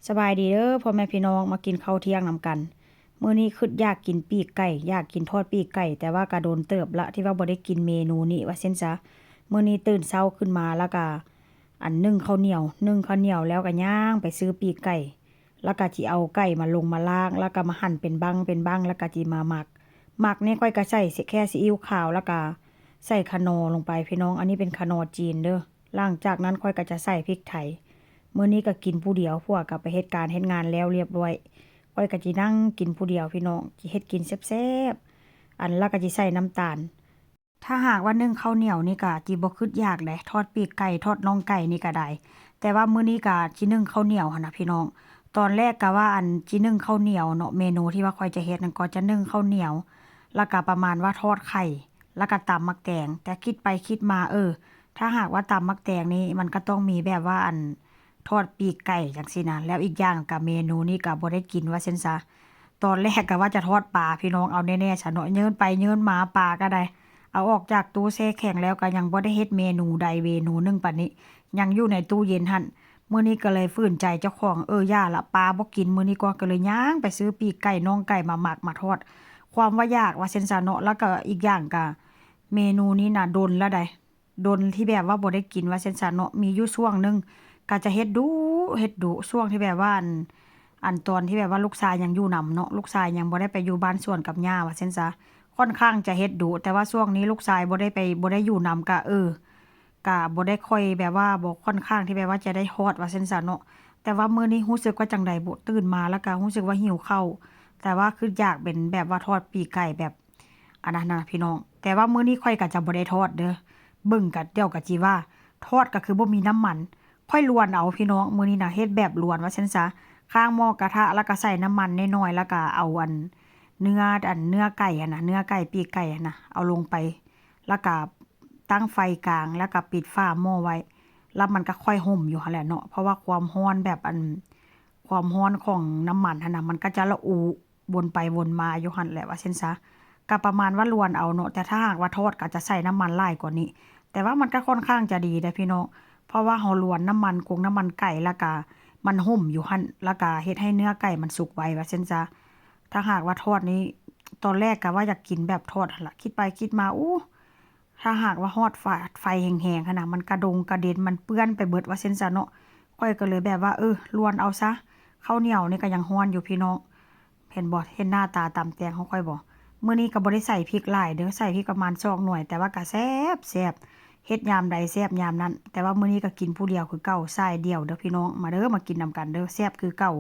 สบายดีเด้อพ่อแม่พี่น้องมากินข้าวเที่ยงนำกันมื้อนี้คิดอยากกินปีกไก่อยากกินทอดปีกไก่แต่ว่าก็โดนเติบละที่ว่าบ่ได้กินเมนูนี้ว่าเส้นซะมื้อนี้ตื่นเช้าขึ้นมาแล้วก็นึ่งข้าวเหนียวแล้วก็ย่างไปซื้อปีกไก่แล้วก็สิเอาไก่มาลงมาล้างแล้วก็มาหั่นเป็นบังแล้วก็สิมาหมักนี่ค่อยก็ใส่แค่ซีอิ๊วขาวแล้วก็ใส่คะนอร์ลงไปพี่น้องอันนี้เป็นคะนอร์จีนเด้อหลังจากนั้นค่อยก็จะใส่พริกไทย มื้อนี้ก็กินผู้เดียวพวกก็ไปเฮ็ดการเฮ็ดงานแล้วเรียบร้อยข้อยก็สินั่งกินผู้เดียวพี่น้องสิเฮ็ดกินแซ่บๆแล้วก็สิใส่น้ำตาลถ้าหากว่านึ่งข้าวเหนียวนี่ก็สิบ่คิดยากเลยทอดปีกไก่ทอดน่องไก่นี่ก็ได้แต่ว่ามื้อนี้ก็สินึ่งข้าวเหนียวหั่นน่ะพี่น้องตอนแรกก็ว่าสินึ่งข้าวเหนียวเนาะเมนูที่ว่าข้อยจะเฮ็ดนั่นก็จะนึ่งข้าวเหนียวแล้วก็ประมาณว่าทอดไข่แล้วก็ตำบักแตงแต่คิดไปคิดมาถ้าหากว่าตำบักแตงนี่มันก็ต้องมีแบบว่าทอดปีกไก่จังซี่นะแล้วอีกอย่างก็เมนูนี้ก็บ่ได้กินว่าซั่นซะตอนแรกก็ว่าจะทอดปลาพี่น้องเอาแน่ๆซะเนาะเยินไปเยินมาปลาก็ได้เอาออกจากตู้แช่แข็งแล้วก็ยังบ่ได้เฮ็ดเมนูใดเมนูหนึ่งปานนี้ยังอยู่ในตู้เย็นหั่นมื้อนี้ก็เลยฝืนใจเจ้าของย่าละปลาบ่กินมื้อนี้ก็เลยย่างไปซื้อปีกไก่น่องไก่มาหมักมาทอดความว่ายากว่าซั่นซะเนาะแล้วก็อีกอย่างก็เมนูนี้น่ะดนแล้วได้ดนที่แบบว่าบ่ได้กินว่าซั่นซะเนาะมีอยู่ช่วงหนึง ก็จะเฮ็ดดูช่วงที่แบบว่าตอนที่แบบว่าลูกชายยังอยู่นำเนาะลูกชายยังบ่ได้ไปอยู่บ้านสวนกับย่าว่าซั่นซะค่อนข้างจะเฮ็ดดูแต่ว่าช่วงนี้ลูกชายบ่ได้อยู่นำก็ก็บ่ได้ค่อยแบบว่าบ่ค่อนข้างที่แบบว่าจะได้ฮอดว่าซั่นซะเนาะแต่ว่ามื้อนี้รู้สึกว่าจังใดบ่ตื่นมาแล้วก็รู้สึกว่าหิวข้าวแต่ว่าคืออยากเป็นแบบว่าทอดปีกไก่แบบอันนั้นน่ะพี่น้องแต่ว่ามื้อนี้ข้อยก็จะบ่ได้ทอดเด้อเบิ่งก็เดี๋ยวก็สิว่าทอดก็คือบ่มีน้ำมัน ค่อยลวนเอาพี่น้องมื้อนี้น่ะเฮ็ดแบบลวนว่าซั่นซะข้างหม้อกระทะแล้วก็ใส่น้ำมันน้อยๆแล้วก็เอาเนื้อเนื้อไก่น่ะเนื้อไก่ปีกไก่น่ะเอาลงไปแล้วก็ตั้งไฟกลางแล้วก็ปิดฝาหม้อไว้แล้วมันก็ค่อยห่มอยู่หั่นแหละเนาะเพราะว่าความร้อนแบบความร้อนของน้ำมันหั่นน่ะมันก็จะระอุวนไปวนมาอยู่หั่นแหละว่าซั่นซะก็ประมาณว่าลวนเอาเนาะแต่ถ้าหากว่าทอดก็จะใส่น้ำมันหลายกว่านี้แต่ว่ามันก็ค่อนข้างจะดีเด้อพี่น้อง เพราะว่าเราลวนน้ำมันกงน้ำมันไก่แล้วก็มันห่มอยู่หั่นแล้วก็เฮ็ดให้เนื้อไก่มันสุกไวว่าซั่นซะถ้าหากว่าทอดนี้ตอนแรกก็ว่าอยากกินแบบทอดหั่นล่ะคิดไปคิดมาถ้าหากว่าฮอดไฟแห้งๆหั่นน่ะมันกระดงกระเด็นมันเปื้อนไปเบิดว่าซั่นซะเนาะข้อยก็เลยแบบว่าลวนเอาซะข้าวเหนียวนี่ก็ยังร้อนอยู่พี่น้องเห็นบ่เห็นหน้าตาตำแตงของข้อยบ่มื้อนี้ก็บ่ได้ใส่พริกหลายเด้อใส่พริกประมาณ2หน่วยแต่ว่าก็แซ่บ เฮ็ดยามใดแซ่บยามนั้นแต่ว่ามื้อนี้ก็กินผู้เดียวคือเก่าซ้ายเดียวเด้อพี่น้องมาเด้อมากินนำกันเด้อแซ่บคือเก่า